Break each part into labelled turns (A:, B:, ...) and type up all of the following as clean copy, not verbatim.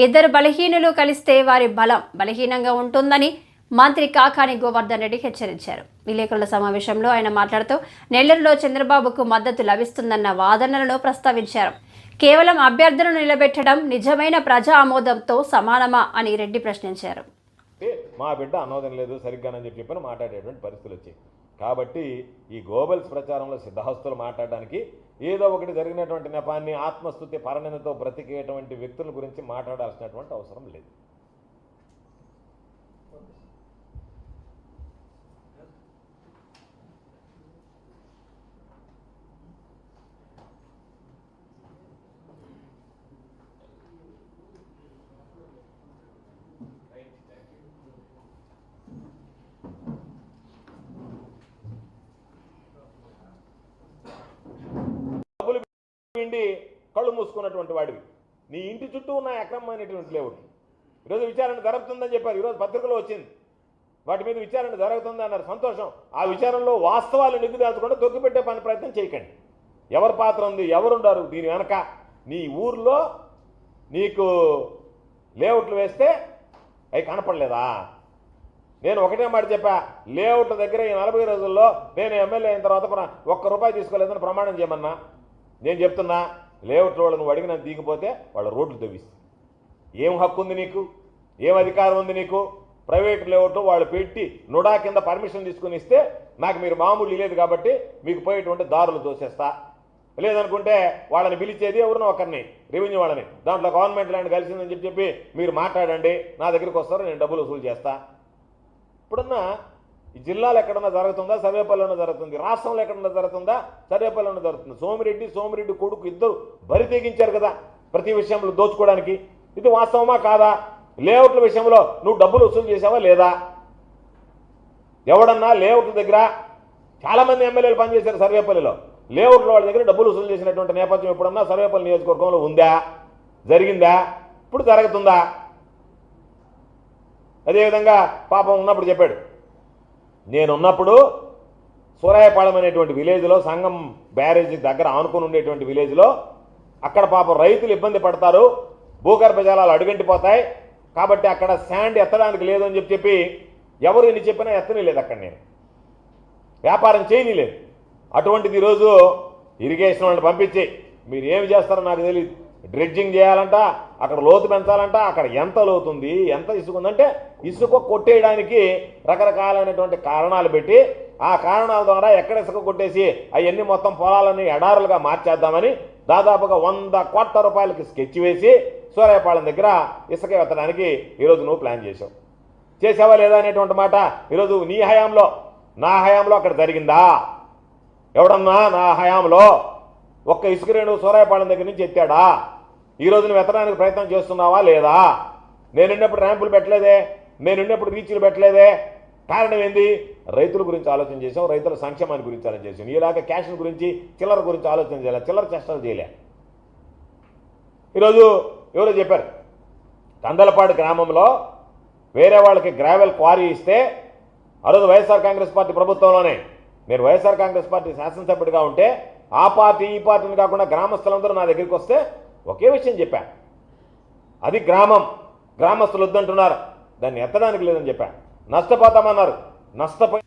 A: ఇద్దరు బలహీనులు కలిస్తే వారి బలం బలహీనంగా ఉంటుందని మంత్రి కాకాని గోవర్ధన్ రెడ్డి హెచ్చరించారు. విలేకరుల సమావేశంలో ఆయన మాట్లాడుతూ నెల్లూరులో చంద్రబాబుకు మద్దతు లభిస్తుందన్న వాదనలను ప్రస్తావించారు. కేవలం అభ్యర్థులను నిలబెట్టడం నిజమైన ప్రజా ఆమోదంతో సమానమా అని రెడ్డి ప్రశ్నించారు.
B: మా బిడ్డ ఆమోదం లేదు సరిగ్గానని చెప్పి మాట్లాడేటువంటి పరిస్థితులు వచ్చాయి. కాబట్టి ఈ గోబల్స్ ప్రచారంలో సిద్ధహస్తులు మాట్లాడడానికి ఏదో ఒకటి జరిగినటువంటి నెపాన్ని ఆత్మస్తుతి పరణితో బ్రతికేటువంటి వ్యక్తుల గురించి మాట్లాడాల్సినటువంటి అవసరం లేదు. కళ్ళు మూసుకున్నటువంటి వాడివి నీ ఇంటి చుట్టూ ఉన్న అక్రమమైనటువంటి లేవుడు ఈరోజు విచారణ జరుగుతుందని చెప్పారు. ఈరోజు పత్రికలో వచ్చింది, వాటి మీద విచారణ జరుగుతుంది అన్నారు. సంతోషం. ఆ విచారణలో వాస్తవాలు నిగ్గుదాల్చకుండా తొక్కిపెట్టే పని ప్రయత్నం చేయకండి. ఎవరి పాత్ర ఉంది, ఎవరుండారు దీని వెనక? నీ ఊర్లో నీకు లేఅవుట్లు వేస్తే అవి కనపడలేదా? నేను ఒకటే మాట చెప్పా, లేఅవుట్ల దగ్గర ఈ 40 రోజుల్లో నేను ఎమ్మెల్యే అయిన తర్వాత ₹1 తీసుకోలేదని ప్రమాణం చేయమన్నా. నేను చెప్తున్నా, లేఅవుట్ వాళ్ళు నువ్వు అడిగినంత దిగిపోతే వాళ్ళ రోడ్లు తవ్విస్తుంది. ఏం హక్కు ఉంది నీకు? ఏం అధికారం ఉంది నీకు? ప్రైవేట్ లేఅవుట్ వాళ్ళు పెట్టి నుడా కింద పర్మిషన్ తీసుకుని ఇస్తే నాకు మీరు మామూలు లేదు కాబట్టి మీకు పోయేటువంటి దారులు తోసేస్తా. లేదనుకుంటే వాళ్ళని పిలిచేది ఎవరినో ఒకరిని, రెవెన్యూ వాళ్ళని, దాంట్లో గవర్నమెంట్ ల్యాండ్ కలిసిందని చెప్పి మీరు మాట్లాడండి, నా దగ్గరికి వస్తారు, నేను డబ్బులు వసూలు చేస్తా. ఇప్పుడున్న ఈ జిల్లాలో ఎక్కడన్నా జరుగుతుందా? సర్వేపల్లిలోనే జరుగుతుంది. రాష్ట్రంలో ఎక్కడన్నా జరుగుతుందా? సర్వేపల్లిలోనే జరుగుతుంది. సోమిరెడ్డి కొడుకు ఇద్దరు బరి తెగించారు కదా ప్రతి విషయంలో దోచుకోవడానికి. ఇది వాస్తవమా కాదా? లేఅవుట్ల విషయంలో నువ్వు డబ్బులు వసూలు చేసావా లేదా? ఎవడన్నా లేఅవుట్ల దగ్గర చాలామంది ఎమ్మెల్యేలు పనిచేశారు సర్వేపల్లిలో. లేఅవుట్ల వాళ్ళ దగ్గర డబ్బులు వసూలు చేసినటువంటి నేపథ్యం ఎప్పుడన్నా సర్వేపల్లి నియోజకవర్గంలో ఉందా? జరిగిందా? ఇప్పుడు జరుగుతుందా? అదేవిధంగా పాపం ఉన్నప్పుడు చెప్పాడు, నేనున్నప్పుడు సూరాయపాళెం అనేటువంటి విలేజ్లో సంగం బ్యారేజీ దగ్గర ఆనుకుని ఉండేటువంటి విలేజ్లో అక్కడ పాపం రైతులు ఇబ్బంది పడతారు, భూగర్భ జలాలు అడుగంటిపోతాయి కాబట్టి అక్కడ శాండ్ ఎత్తడానికి లేదు అని చెప్పి ఎవరు ఎన్ని చెప్పినా ఎత్తనే లేదు. అక్కడ నేను వ్యాపారం చేయనిలేదు. అటువంటిది ఈరోజు ఇరిగేషన్ వాళ్ళని పంపించి మీరు ఏమి చేస్తారో నాకు తెలియదు, డ్రెడ్జింగ్ చేయాలంట, అక్కడ లోతు పెంచాలంట. అక్కడ ఎంత లోతుంది, ఎంత ఇసుక ఉందంటే ఇసుక కొట్టేయడానికి రకరకాలైనటువంటి కారణాలు పెట్టి ఆ కారణాల ద్వారా ఎక్కడ ఇసుక కొట్టేసి అవన్నీ మొత్తం పొలాలని ఎడారులుగా మార్చేద్దామని దాదాపుగా ₹100 కోట్ల స్కెచ్ వేసి సూరాయపాళెం దగ్గర ఇసుక ఎత్తడానికి ఈరోజు నువ్వు ప్లాన్ చేసావా లేదా అనేటువంటి మాట ఈరోజు నీ హయాంలో, నా హయాంలో అక్కడ జరిగిందా? ఎవడన్నా నా హయాంలో ఒక్క ఇసుక రేణువు సూరాయపాళెం దగ్గర నుంచి ఎత్తాడా? ఈరోజు నువ్వు ఎత్తడానికి ప్రయత్నం చేస్తున్నావా లేదా? నేనున్నప్పుడు ర్యాంపులు పెట్టలేదే, నేనున్నప్పుడు రీచ్లు పెట్టలేదే. కారణం ఏంది? రైతుల గురించి ఆలోచన చేసాం, రైతుల సంక్షేమాన్ని గురించి ఆలోచన చేసాం. ఇలాగ క్యాష్ గురించి, చిల్లర గురించి ఆలోచన చేయాలి, చిల్లర చేష్టలు చేయలే. ఈరోజు ఎవరో చెప్పారు, కందలపాడు గ్రామంలో వేరే వాళ్ళకి గ్రావెల్ క్వారీ ఇస్తే ఆ రోజు వైఎస్ఆర్ కాంగ్రెస్ పార్టీ ప్రభుత్వంలోనే నేను వైఎస్ఆర్ కాంగ్రెస్ పార్టీ శాసనసభ్యుడిగా ఉంటే ఆ పార్టీ ఈ పార్టీని కాకుండా గ్రామస్తులందరూ నా దగ్గరికి వస్తే ఒకే విషయం చెప్పాను, అది గ్రామస్తులు వద్దంటున్నారు, దాన్ని ఎత్తడానికి లేదని చెప్పాను. నష్టపోతామన్నారు, నష్టపోయి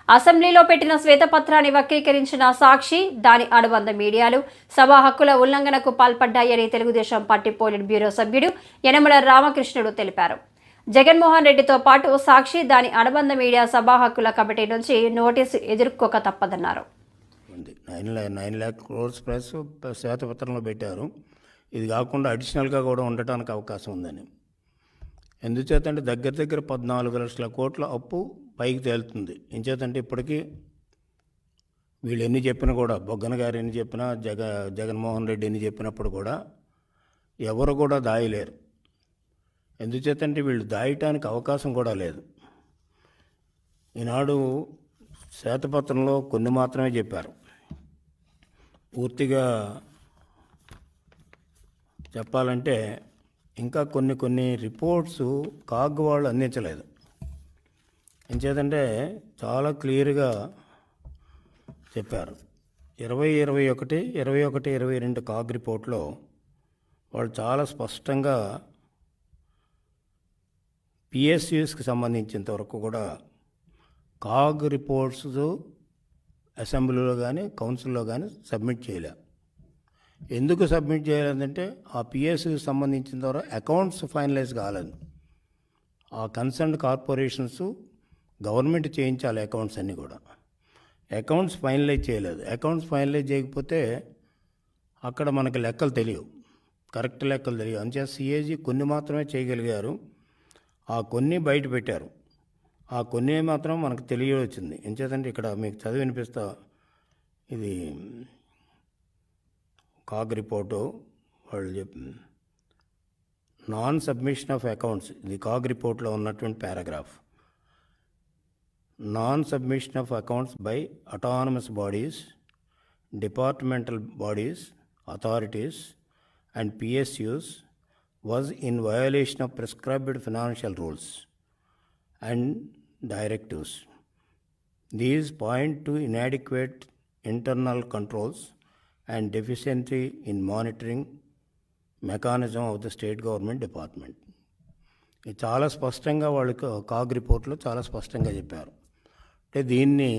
A: అసెంబ్లీలో పెట్టిన శ్వేతపత్రాన్ని వక్రీకరించిన సాక్షి, దాని అనుబంధ మీడియాలు సభా హక్కుల ఉల్లంఘనకు పాల్పడ్డాయని తెలుగుదేశం పార్టీ పోలిట్ బ్యూరో సభ్యుడు యనమల రామకృష్ణుడు తెలిపారు. జగన్మోహన్ రెడ్డితో పాటు సాక్షి, దాని అనుబంధ మీడియా సభా హక్కుల కమిటీ నుంచి నోటీసు ఎదుర్కోక తప్పదన్నారు.
C: 9 lakh crores ప్లస్ శ్వేతపత్రంలో పెట్టారు. ఇది కాకుండా అడిషనల్గా కూడా ఉండటానికి అవకాశం ఉందని. ఎందుచేతంటే దగ్గర 14 లక్షల కోట్ల అప్పు పైకి తేలుతుంది. ఎంచేతంటే ఇప్పటికీ వీళ్ళు ఎన్ని చెప్పినా కూడా, బొగ్గన గారు ఎన్ని చెప్పినా, జగన్మోహన్ రెడ్డి ఎన్ని చెప్పినప్పుడు కూడా ఎవరు కూడా దాయలేరు. ఎందుచేతంటే వీళ్ళు దాయటానికి అవకాశం కూడా లేదు. ఈనాడు శ్వేతపత్రంలో కొన్ని మాత్రమే చెప్పారు. పూర్తిగా చెప్పాలంటే ఇంకా కొన్ని రిపోర్ట్స్ కాగ్ వాళ్ళు అందించలేదు. ఎంచేతంటే చాలా క్లియర్గా చెప్పారు. 2021, 22 కాగ్ రిపోర్ట్లో వాళ్ళు చాలా స్పష్టంగా పిఎస్యూస్కి సంబంధించినంత వరకు కూడా కాగ్ రిపోర్ట్స్ అసెంబ్లీలో కానీ కౌన్సిల్లో కానీ సబ్మిట్ చేయలే. ఎందుకు సబ్మిట్ చేయలేదంటే ఆ పిఎస్యూకి సంబంధించిన ద్వారా అకౌంట్స్ ఫైనలైజ్ కాలేదు. ఆ కన్సర్న్ కార్పొరేషన్స్ గవర్నమెంట్ చేయించాలి అకౌంట్స్ అన్నీ కూడా. అకౌంట్స్ ఫైనలైజ్ చేయలేదు. అకౌంట్స్ ఫైనలైజ్ చేయకపోతే అక్కడ మనకి లెక్కలు తెలియవు, కరెక్ట్ లెక్కలు తెలియవు. అంచేత సిఏజీ కొన్ని మాత్రమే చేయగలిగారు. ఆ కొన్ని బయట పెట్టారు. ఆ కొన్ని మాత్రం మనకు తెలియవచ్చింది. ఎంచేతంటే ఇక్కడ మీకు చదివి వినిపిస్తా. ఇది కాగ్ రిపోర్టు వాళ్ళు నాన్ సబ్మిషన్ ఆఫ్ అకౌంట్స్, ఇది కాగ్ రిపోర్ట్లో ఉన్నటువంటి paragraph. Non submission of accounts by autonomous bodies, departmental bodies, authorities and PSUs was in violation of prescribed financial rules and directives. These point to inadequate internal controls and deficiency in monitoring mechanism of the state government department. ఇది చాలా స్పష్టంగా వాళ్ళకి CAG రిపోర్ట్లో చాలా స్పష్టంగా చెప్పారు. అంటే దీన్ని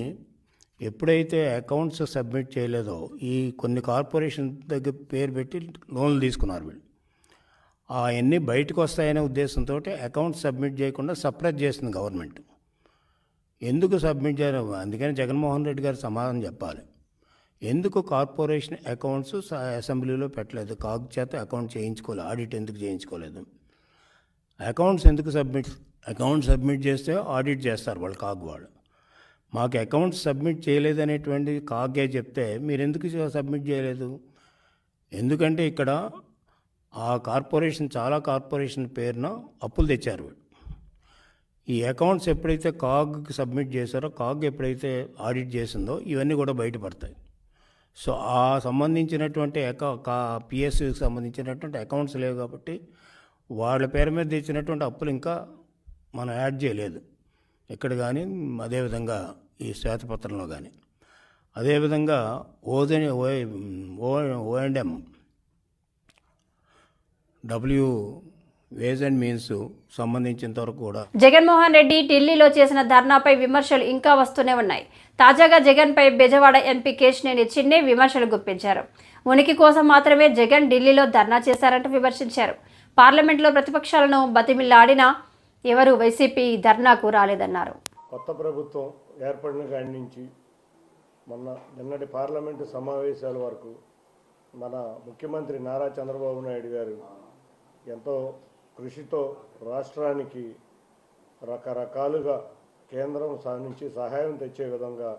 C: ఎప్పుడైతే అకౌంట్స్ సబ్మిట్ చేయలేదో ఈ కొన్ని కార్పొరేషన్ దగ్గర పేరు పెట్టి లోన్లు తీసుకున్నారు వీళ్ళు. అవన్నీ బయటకు వస్తాయనే ఉద్దేశంతో అకౌంట్స్ సబ్మిట్ చేయకుండా సప్రెస్ చేసింది గవర్నమెంట్. ఎందుకు సబ్మిట్ చేయరు? అందుకని జగన్మోహన్ రెడ్డి గారు సమాధానం చెప్పాలి. ఎందుకు కార్పొరేషన్ అకౌంట్స్ అసెంబ్లీలో పెట్టలేదు? కాగ్ చేత అకౌంట్ చేయించుకోలేదు, ఆడిట్ ఎందుకు చేయించుకోలేదు? అకౌంట్స్ ఎందుకు అకౌంట్ సబ్మిట్ చేస్తే ఆడిట్ చేస్తారు వాళ్ళు, కాగ్ వాళ్ళు. మాకు అకౌంట్స్ సబ్మిట్ చేయలేదనేటువంటి కాగే చెప్తే మీరు ఎందుకు సబ్మిట్ చేయలేదు? ఎందుకంటే ఇక్కడ ఆ కార్పొరేషన్ చాలా కార్పొరేషన్ పేరున అప్పులు తెచ్చారు వీళ్ళు. ఈ అకౌంట్స్ ఎప్పుడైతే కాగ్కి సబ్మిట్ చేశారో, కాగ్ ఎప్పుడైతే ఆడిట్ చేసిందో ఇవన్నీ కూడా బయటపడతాయి. సో ఆ సంబంధించినటువంటి పిఎస్యూకి సంబంధించినటువంటి అకౌంట్స్ లేవు కాబట్టి వాళ్ళ పేరు మీద తెచ్చినటువంటి అప్పులు ఇంకా మనం యాడ్ చేయలేదు ఇక్కడ కానీ, అదేవిధంగా ఈ శ్వేతపత్రంలో కానీ. అదేవిధంగా ఓఎండ్ఎం వేజ్ అండ్ మీన్స్ సంబంధించినంత వరకు కూడా
A: జగన్మోహన్ రెడ్డి ఢిల్లీలో చేసిన ధర్నాపై విమర్శలు ఇంకా వస్తూనే ఉన్నాయి. తాజాగా జగన్పై బెజవాడ ఎంపీ కేశినేని చిన్ని విమర్శలు గుప్పించారు. ఉనికి కోసం మాత్రమే జగన్ ఢిల్లీలో ధర్నా చేశారంటూ విమర్శించారు. పార్లమెంట్లో ప్రతిపక్షాలను బతిమిలాడినా ఎవరు వైసీపీ ధర్నాకు రాలేదన్నారు.
D: కొత్త ప్రభుత్వం ఏర్పడిన కాడి నుంచి నిన్నటి పార్లమెంటు సమావేశాల వరకు మన ముఖ్యమంత్రి నారా చంద్రబాబు నాయుడు గారు ఎంతో కృషితో రాష్ట్రానికి రకరకాలుగా కేంద్రం నుంచి సహాయం తెచ్చే విధంగా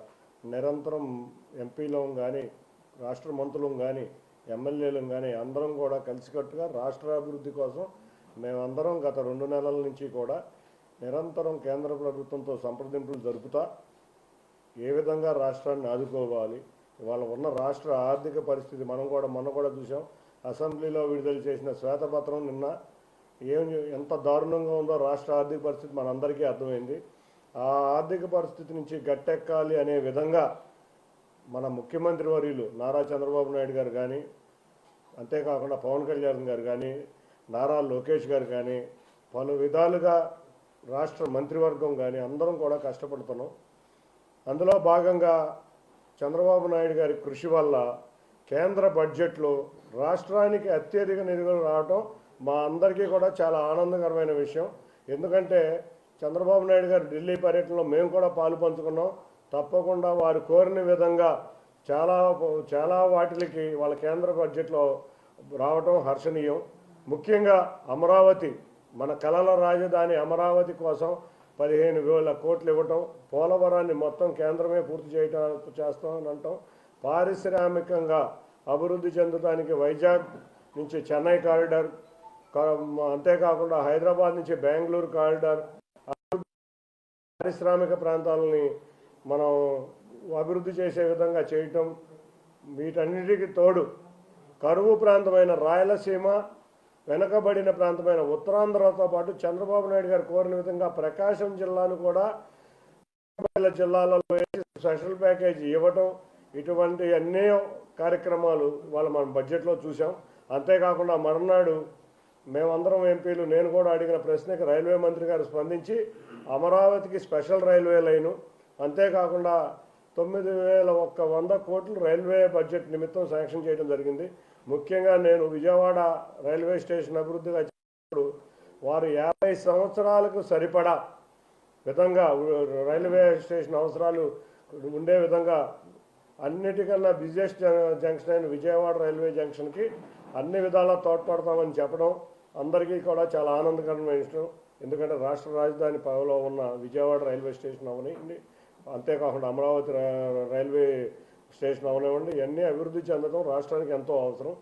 D: నిరంతరం ఎంపీలం కానీ, రాష్ట్ర మంత్రులం కానీ, ఎమ్మెల్యేలం కానీ అందరం కూడా కలిసికట్టుగా రాష్ట్ర అభివృద్ధి కోసం మేమందరం గత 2 నెలల నుంచి కూడా నిరంతరం కేంద్ర ప్రభుత్వంతో సంప్రదింపులు జరుపుతా ఏ విధంగా రాష్ట్రాన్ని ఆదుకోవాలి, ఇవాళ ఉన్న రాష్ట్ర ఆర్థిక పరిస్థితి మొన్న కూడా చూసాం. అసెంబ్లీలో విడుదల చేసిన శ్వేతపత్రం నిన్న ఎంత దారుణంగా ఉందో రాష్ట్ర ఆర్థిక పరిస్థితి మనందరికీ అర్థమైంది. ఆ ఆర్థిక పరిస్థితి నుంచి గట్టెక్కాలి అనే విధంగా మన ముఖ్యమంత్రి వర్యులు నారా చంద్రబాబు నాయుడు గారు కానీ, అంతేకాకుండా పవన్ కళ్యాణ్ గారు కానీ, నారా లోకేష్ గారు కానీ, పలు విధాలుగా రాష్ట్ర మంత్రివర్గం కానీ అందరం కూడా కష్టపడుతున్నాం. అందులో భాగంగా చంద్రబాబు నాయుడు గారి కృషి వల్ల కేంద్ర బడ్జెట్లో రాష్ట్రానికి అత్యధిక నిధులు రావడం మా అందరికీ కూడా చాలా ఆనందకరమైన విషయం. ఎందుకంటే చంద్రబాబు నాయుడు గారు ఢిల్లీ పర్యటనలో మేము కూడా పాలు పంచుకున్నాం. తప్పకుండా వారు కోరిన విధంగా చాలా వాటికి వాళ్ళ కేంద్ర బడ్జెట్లో రావటం హర్షణీయం. ముఖ్యంగా అమరావతి, మన కళల రాజధాని అమరావతి కోసం 15,000 కోట్లు ఇవ్వటం, పోలవరాన్ని మొత్తం కేంద్రమే పూర్తి చేస్తామని అంటాం, పారిశ్రామికంగా అభివృద్ధి చెందడానికి వైజాగ్ నుంచి చెన్నై కారిడార్, అంతేకాకుండా హైదరాబాద్ నుంచి బెంగళూరు కారిడార్, పారిశ్రామిక ప్రాంతాలని మనం అభివృద్ధి చేసే విధంగా చేయటం, వీటన్నిటికీ తోడు కరువు ప్రాంతమైన రాయలసీమ, వెనకబడిన ప్రాంతమైన ఉత్తరాంధ్రతో పాటు చంద్రబాబు నాయుడు గారు కోరిన విధంగా ప్రకాశం జిల్లాను కూడా జిల్లాలలో స్పెషల్ ప్యాకేజీ ఇవ్వటం, ఇటువంటి అన్ని కార్యక్రమాలు ఇవాళ మనం బడ్జెట్లో చూసాం. అంతేకాకుండా మరునాడు మేమందరం ఎంపీలు నేను కూడా అడిగిన ప్రశ్నకి రైల్వే మంత్రి గారు స్పందించి అమరావతికి స్పెషల్ రైల్వే లైను, అంతేకాకుండా 9,100 కోట్లు రైల్వే బడ్జెట్ నిమిత్తం శాంక్షన్ చేయడం జరిగింది. ముఖ్యంగా నేను విజయవాడ రైల్వే స్టేషన్ అభివృద్ధిగా చెప్పినప్పుడు వారు 50 సంవత్సరాలకు సరిపడా విధంగా రైల్వే స్టేషన్ అవసరాలు ఉండే విధంగా అన్నిటికన్నా బిజియెస్ట్ జంక్షన్ అయిన విజయవాడ రైల్వే జంక్షన్కి అన్ని విధాలా తోడ్పడతామని చెప్పడం అందరికీ కూడా చాలా ఆనందకరమైన విషయం. ఎందుకంటే రాష్ట్ర రాజధాని పదవిలో ఉన్న విజయవాడ రైల్వే స్టేషన్ అవనివ్వండి, అంతేకాకుండా అమరావతి రైల్వే స్టేషన్ అవనివ్వండి, ఇవన్నీ అభివృద్ధి చెందడం రాష్ట్రానికి ఎంతో అవసరం.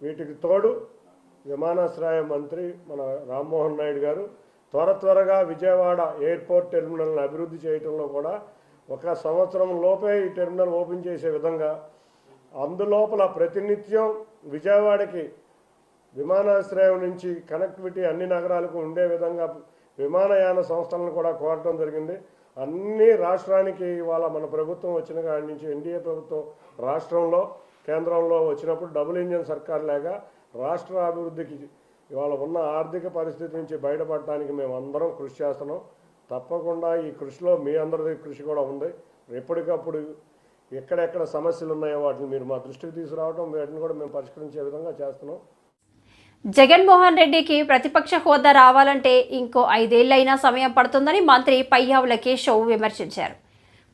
D: వీటికి తోడు విమానాశ్రయ మంత్రి మన రామ్మోహన్ నాయుడు గారు త్వరగా విజయవాడ ఎయిర్పోర్ట్ టెర్మినల్ని అభివృద్ధి చేయడంలో కూడా 1 సంవత్సరం లోపే ఈ టెర్మినల్ ఓపెన్ చేసే విధంగా, అందులోపల ప్రతినిత్యం విజయవాడకి విమానాశ్రయం నుంచి కనెక్టివిటీ అన్ని నగరాలకు ఉండే విధంగా విమానయాన సంస్థలను కూడా కోరటం జరిగింది. అన్ని రాష్ట్రానికి ఇవాళ మన ప్రభుత్వం వచ్చిన కాడి నుంచి ఎన్డీఏ ప్రభుత్వం రాష్ట్రంలో కేంద్రంలో వచ్చినప్పుడు డబుల్ ఇంజిన్ సర్కార్ లాగా రాష్ట్ర అభివృద్ధికి ఇవాళ ఉన్న ఆర్థిక పరిస్థితి నుంచి బయటపడటానికి మేము అందరం కృషి చేస్తున్నాం. తప్పకుండా ఈ కృషిలో మీ అందరిది కృషి కూడా ఉంది. ఎప్పటికప్పుడు ఎక్కడెక్కడ సమస్యలు ఉన్నాయో వాటిని మీరు మా దృష్టికి తీసుకురావడం, వాటిని కూడా మేము పరిష్కరించే విధంగా చేస్తున్నాం.
A: జగన్మోహన్ రెడ్డికి ప్రతిపక్ష హోదా రావాలంటే ఇంకో 5 ఏళ్లైనా సమయం పడుతుందని మంత్రి పయ్యావుల కేశవ్ విమర్శించారు.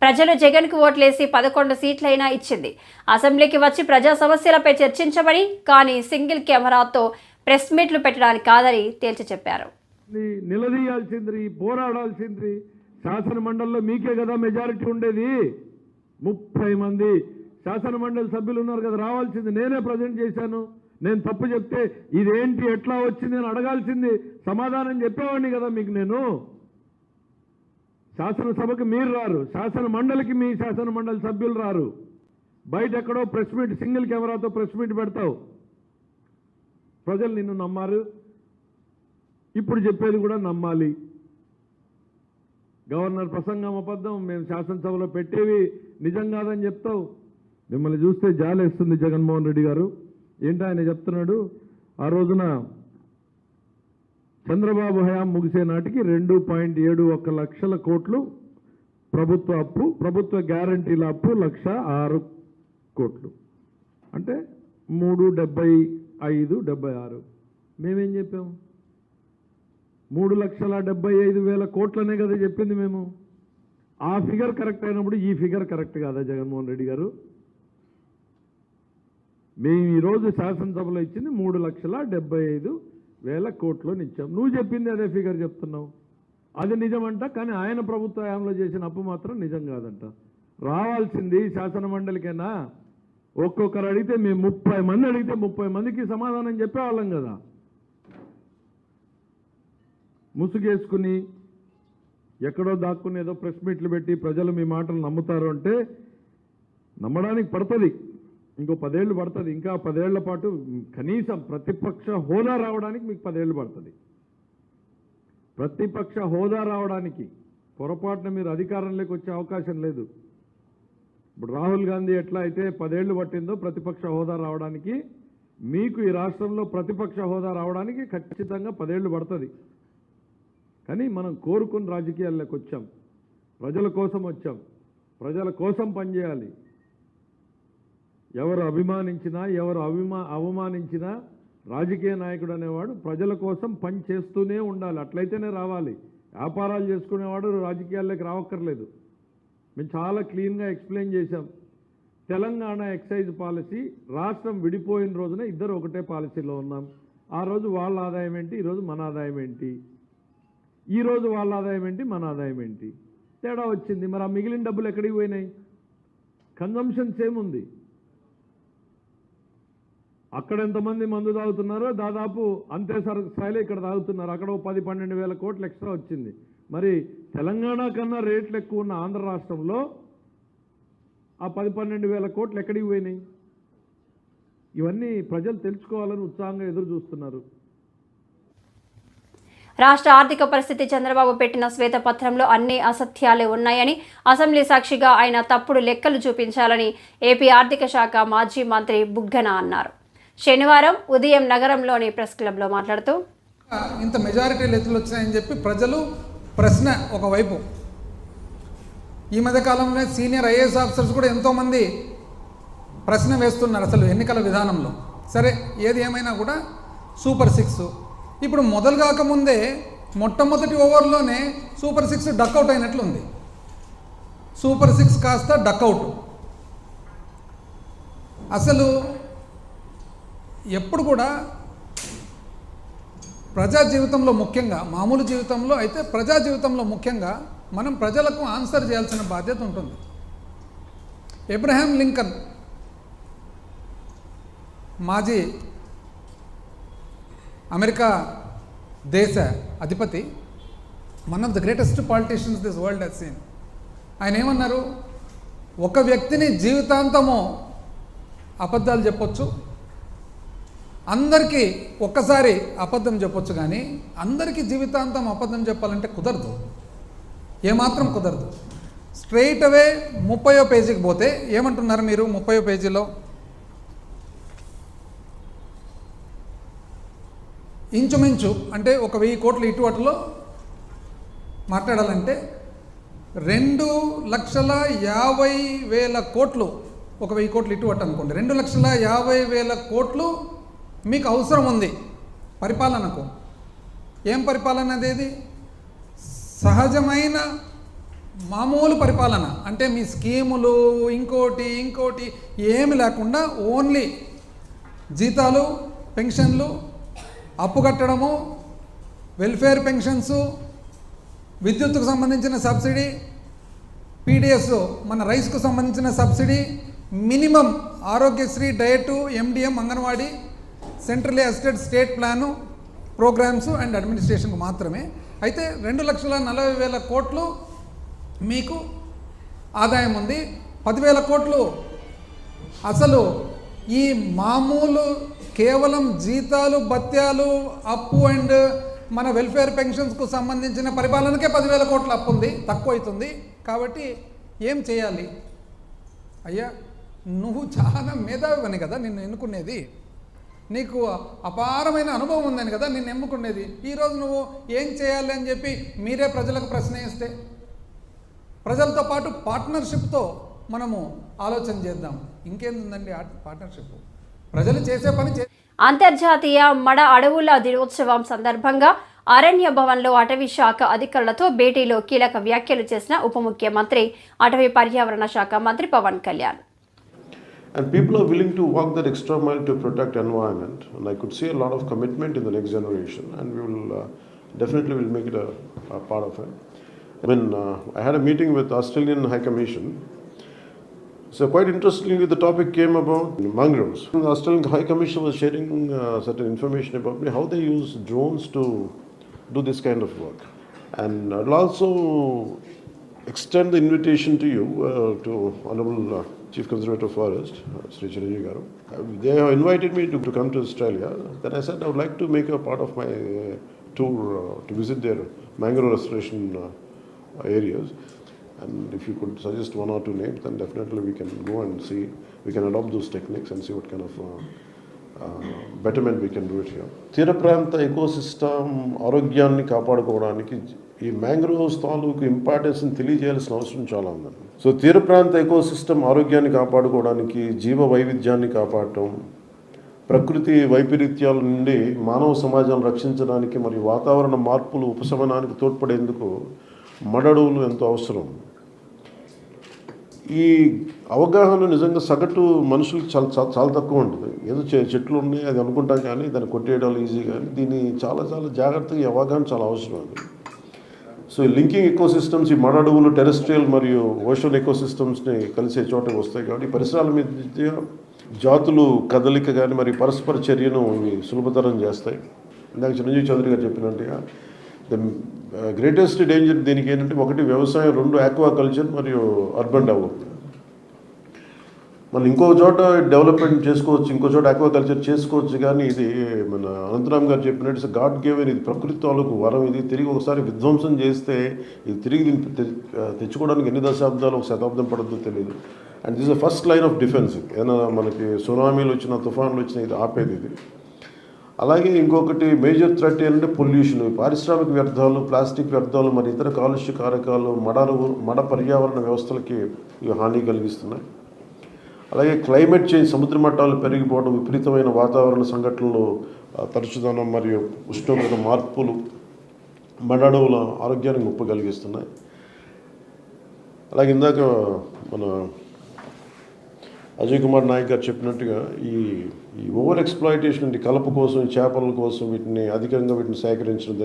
A: ప్రజలు జగన్కు ఓట్లేసి 11 సీట్లైనా ఇచ్చింది. అసెంబ్లీకి వచ్చి ప్రజా సమస్యలపై చర్చించమని, కానీ సింగిల్ కెమెరాతో ప్రెస్ మీట్లు పెట్టడానికి కాదని తేల్చి చెప్పారు.
E: నిలదీయాల్సింది, పోరాడాల్సింది శాసన మండలిలో మీకే కదా మెజారిటీ ఉండేది. 30 మంది శాసన మండలి సభ్యులు ఉన్నారు కదా, రావాల్సింది. నేనే ప్రజెంట్ చేశాను. నేను తప్పు చెప్తే ఇదేంటి ఎట్లా వచ్చింది అని అడగాల్సింది, సమాధానం చెప్పేవాడిని కదా మీకు. నేను శాసనసభకి మీరు రారు, శాసన మండలికి మీ శాసన మండలి సభ్యులు రారు. బయట ఎక్కడో ప్రెస్ మీట్, సింగిల్ కెమెరాతో ప్రెస్ మీట్ పెడతావు. ప్రజలు నిన్ను నమ్మారు, ఇప్పుడు చెప్పేది కూడా నమ్మాలి. గవర్నర్ ప్రసంగం అబద్ధం, మేము శాసనసభలో పెట్టేవి నిజం కాదని చెప్తావు. మిమ్మల్ని చూస్తే జాలేస్తుంది జగన్మోహన్ రెడ్డి గారు. ఏంటో ఆయన చెప్తున్నాడు, ఆ రోజున చంద్రబాబు హయాం ముగిసే నాటికి 2.71 లక్షల కోట్లు ప్రభుత్వ అప్పు, ప్రభుత్వ గ్యారంటీల అప్పు 1,06 కోట్లు, అంటే 375-76. మేమేం చెప్పాము? 3,75,000 కోట్లనే కదా చెప్పింది మేము. ఆ ఫిగర్ కరెక్ట్ అయినప్పుడు ఈ ఫిగర్ కరెక్ట్ కాదా జగన్మోహన్ రెడ్డి గారు? మేము ఈరోజు శాసనసభలో ఇచ్చింది 3,75,000 కోట్లు ఇచ్చాం. నువ్వు చెప్పింది అదే ఫిగర్ చెప్తున్నావు. అది నిజమంట, కానీ ఆయన ప్రభుత్వ హయాంలో చేసిన అప్పు మాత్రం నిజం కాదంట. రావాల్సింది శాసన మండలికైనా ఒక్కొక్కరు అడిగితే, మేము 30 మంది అడిగితే 30 మందికి సమాధానం చెప్పేవాళ్ళం కదా. ముసుగేసుకుని ఎక్కడో దాక్కుని ఏదో ప్రెస్ మీట్లు పెట్టి ప్రజలు మీ మాటలు నమ్ముతారు అంటే నమ్మడానికి పడుతుంది. ఇంకో 10 ఏళ్ళు పడుతుంది. ఇంకా 10 ఏళ్ల పాటు కనీసం ప్రతిపక్ష హోదా రావడానికి మీకు 10 ఏళ్ళు పడుతుంది. ప్రతిపక్ష హోదా రావడానికి పొరపాటున మీరు అధికారంలోకి వచ్చే అవకాశం లేదు. ఇప్పుడు రాహుల్ గాంధీ ఎట్లా అయితే 10 ఏళ్ళు పట్టిందో ప్రతిపక్ష హోదా రావడానికి, మీకు ఈ రాష్ట్రంలో ప్రతిపక్ష హోదా రావడానికి ఖచ్చితంగా 10 ఏళ్ళు పడుతుంది. కానీ మనం కోరుకుని రాజకీయాల్లోకి వచ్చాం, ప్రజల కోసం వచ్చాం, ప్రజల కోసం పనిచేయాలి. ఎవరు అభిమానించినా ఎవరు అవమానించినా రాజకీయ నాయకుడు అనేవాడు ప్రజల కోసం పని చేస్తూనే ఉండాలి. అట్లయితేనే రావాలి. వ్యాపారాలు చేసుకునేవాడు రాజకీయాల్లోకి రావక్కర్లేదు. మేము చాలా క్లీన్గా ఎక్స్ప్లెయిన్ చేశాం. తెలంగాణ ఎక్సైజ్ పాలసీ రాష్ట్రం విడిపోయిన రోజున ఇద్దరు ఒకటే పాలసీలో ఉన్నాం. ఆ రోజు వాళ్ళ ఆదాయం ఏంటి, ఈరోజు మన ఆదాయం ఏంటి, ఈరోజు వాళ్ళ ఆదాయం ఏంటి, మన ఆదాయం ఏంటి, తేడా వచ్చింది. మరి ఆ మిగిలిన డబ్బులు ఎక్కడికి పోయినాయి? కన్జంప్షన్ సేమ్ ఉంది. అక్కడ ఎంతమంది మందు తాగుతున్నారో దాదాపు అంతే స్థాయిలో ఇక్కడ తాగుతున్నారు. అక్కడ 10-12 వేల కోట్లు ఎక్స్ట్రా వచ్చింది. మరి తెలంగాణ కన్నా రేట్లు ఎక్కువ ఉన్న ఆంధ్ర రాష్ట్రంలో ఆ 10-12 వేల కోట్లు ఎక్కడికి పోయినాయి? ఇవన్నీ ప్రజలు తెలుసుకోవాలని ఉత్సాహంగా ఎదురు చూస్తున్నారు.
A: రాష్ట్ర ఆర్థిక పరిస్థితి చంద్రబాబు పెట్టిన శ్వేతపత్రంలో అన్ని అసత్యాలే ఉన్నాయని, అసెంబ్లీ సాక్షిగా ఆయన తప్పుడు లెక్కలు చూపించాలని ఏపీ ఆర్థిక శాఖ మాజీ మంత్రి బుగ్గన అన్నారు. శనివారం ఉదయం నగరంలోని ప్రెస్ క్లబ్లో మాట్లాడుతూ
F: ఇంత మెజారిటీలు ఎత్తులు వచ్చినాయని చెప్పి ప్రజలు ప్రశ్న ఒకవైపు. ఈ మధ్య కాలంలో సీనియర్ ఐఏఎస్ ఆఫీసర్స్ కూడా ఎంతోమంది ప్రశ్న వేస్తున్నారు అసలు ఎన్నికల విధానంలో. సరే, ఏది ఏమైనా కూడా సూపర్ 6 ఇప్పుడు మొదలు కాకముందే మొట్టమొదటి ఓవర్లోనే సూపర్ 6 డక్అవుట్ అయినట్లుంది. సూపర్ 6 కాస్త డక్అవుట్. అసలు ఎప్పుడు కూడా ప్రజా జీవితంలో ముఖ్యంగా, మామూలు జీవితంలో అయితే ప్రజా జీవితంలో ముఖ్యంగా మనం ప్రజలకు ఆన్సర్ చేయాల్సిన బాధ్యత ఉంటుంది. అబ్రహాం లింకన్ మాజీ అమెరికా దేశ అధిపతి, one of the greatest politicians this world has seen. ఆయన ఏమన్నారు, ఒక వ్యక్తిని జీవితాంతము అబద్ధాలు చెప్పొచ్చు, అందరికీ ఒక్కసారి అబద్ధం చెప్పొచ్చు, కానీ అందరికీ జీవితాంతం అబద్ధం చెప్పాలంటే కుదరదు, ఏమాత్రం కుదరదు. స్ట్రైట్ అవే 30వ పేజీకి పోతే ఏమంటున్నారు మీరు 30వ పేజీలో? ఇంచుమించు అంటే 1,000 కోట్లు ఇటువటలో మాట్లాడాలంటే 2,50,000 కోట్లు, 1,000 కోట్లు ఇటువట అనుకోండి, 2,50,000 కోట్లు మీకు అవసరం ఉంది పరిపాలనకు. ఏం పరిపాలన అదేది? సహజమైన మామూలు పరిపాలన అంటే మీ స్కీములు ఇంకోటి ఏమి లేకుండా ఓన్లీ జీతాలు, పెన్షన్లు, అప్పు కట్టడము, వెల్ఫేర్ పెన్షన్సు, విద్యుత్తుకు సంబంధించిన సబ్సిడీ, పీడిఎస్ మన రైస్కు సంబంధించిన subsidy, minimum Aarogyasri, diet, MDM, anganwadi, centrally assisted state plan, programmes and అడ్మినిస్ట్రేషన్కు మాత్రమే. అయితే 2,40,000 కోట్లు మీకు ఆదాయం ఉంది. 10,000 కోట్లు అసలు ఈ మామూలు కేవలం జీతాలు, భత్యాలు, అప్పు అండ్ మన వెల్ఫేర్ పెన్షన్స్కు సంబంధించిన పరిపాలనకే 10,000 కోట్ల అప్పు ఉంది, తక్కువ అవుతుంది. కాబట్టి ఏం చేయాలి? అయ్యా, నువ్వు చాలా మేధావివని కదా నిన్ను ఎన్నుకునేది, నీకు అపారమైన అనుభవం ఉందని కదా నిన్ను ఎన్నుకునేది. ఈరోజు నువ్వు ఏం చేయాలి అని చెప్పి మీరే ప్రజలకు ప్రశ్న ఇస్తే, ప్రజలతో పాటు పార్ట్నర్షిప్తో మనము ఆలోచన చేద్దాం. ఇంకేందండి పార్ట్నర్షిప్? ప్రజలు చేసే పని
A: అంతర్జాతీయ మడ అడవుల దినోత్సవం సందర్భంగా అరణ్య భవన్లో అటవీ శాఖ అధికారులతో భేటీలో కీలక వ్యాఖ్యలు చేసిన ఉప ముఖ్యమంత్రి, అటవీ పర్యావరణ శాఖ మంత్రి Pawan Kalyan.
G: And people are willing to walk that extra mile to protect environment. And I could see a lot of commitment in the next generation, and we will definitely will make it a part of it. I had a meeting with Australian High Commission. So quite interestingly, the topic came about mangroves. The Australian High Commission was sharing certain information about how they use drones to do this kind of work. And I'll also extend the invitation to you, to Honorable Chief Conservator of Forest, Sri Chiranjeevi Garu. They have invited me to come to Australia. Then I said I would like to make a part of my tour to visit their mangrove restoration areas. And if you could suggest 1 or 2 names, then definitely we can go and see. We can adopt those techniques and see what kind of betterment we can do it here. తీర ప్రాంత ecosystem ఆరోగ్యాన్ని కాపాడుకోవడానికి ఈ mangroves తాలూకు ఇంపార్టెన్స్ని తెలియజేయాల్సిన అవసరం చాలా ఉందండి. So తీర ప్రాంత ఎకోసిస్టమ్ ఆరోగ్యాన్ని కాపాడుకోవడానికి, జీవ వైవిధ్యాన్ని కాపాడటం, ప్రకృతి వైపరీత్యాల నుండి మానవ సమాజాన్ని రక్షించడానికి మరియు వాతావరణ మార్పులు ఉపశమనానికి తోడ్పడేందుకు మడడువులు ఎంతో అవసరం. ఈ అవగాహన నిజంగా సగటు మనుషులకు చాలా తక్కువ ఉంటుంది. ఏదో చెట్లు ఉన్నాయి అది అనుకుంటాం, కానీ దాన్ని కొట్టేయడాలు ఈజీ, కానీ దీన్ని చాలా జాగ్రత్తగా ఈ అవగాహన చాలా అవసరం అది. సో లింకింగ్ ఎకోసిస్టమ్స్, ఈ మడడువులు టెరెస్ట్రియల్ మరియు ఓషన్ ఎకోసిస్టమ్స్ని కలిసే చోటకి వస్తాయి. కాబట్టి పరిసరాల మధ్య జాతులు కదలిక కానీ మరి పరస్పర చర్యను ఇవి సులభతరం చేస్తాయి. ఇందాక చిరంజీవి చౌదరి గారు చెప్పినట్టుగా ద గ్రేటెస్ట్ డేంజర్ దీనికి ఏంటంటే, 1 వ్యవసాయం, 2 ఆక్వాకల్చర్ మరియు అర్బన్ డెవలప్మెంట్. మనం ఇంకో చోట డెవలప్మెంట్ చేసుకోవచ్చు, ఇంకో చోట ఆక్వాకల్చర్ చేసుకోవచ్చు, కానీ ఇది మన అనంతరామ్ గారు చెప్పినట్టు గాడ్ గివెన్, ఇది ప్రకృతి తాలూకు వరం. ఇది తిరిగి ఒకసారి విధ్వంసం చేస్తే ఇది తిరిగి తెచ్చుకోవడానికి ఎన్ని దశాబ్దాలు, 1 శతాబ్దం పడుతుందో తెలియదు. And this the first line of defence. ఏదైనా మనకి సునామీలు వచ్చిన, తుఫాన్లు వచ్చిన ఇది ఆపేది ఇది. అలాగే ఇంకొకటి మేజర్ థ్రెట్ ఏంటంటే పొల్యూషన్, పారిశ్రామిక వ్యర్థాలు, ప్లాస్టిక్ వ్యర్థాలు, మరి ఇతర కాలుష్య కారకాలు మడ పర్యావరణ వ్యవస్థలకి ఇవి హాని కలిగిస్తున్నాయి. అలాగే క్లైమేట్ చేంజ్, సముద్ర మట్టాలు పెరిగిపోవడం, విపరీతమైన వాతావరణ సంఘటనలు, తరచుదనం మరియు ఉష్ణోగ్రత మార్పులు మడడవుల ఆరోగ్యానికి ముప్పు కలిగిస్తున్నాయి. అలాగే ఇందాక మన అజయ్ కుమార్ నాయక్ గారు చెప్పినట్టుగా ఈ ఓవర్ ఎక్స్ప్లాయిటేషన్, కలప కోసం, చేపల కోసం వీటిని అధికంగా సేకరించడం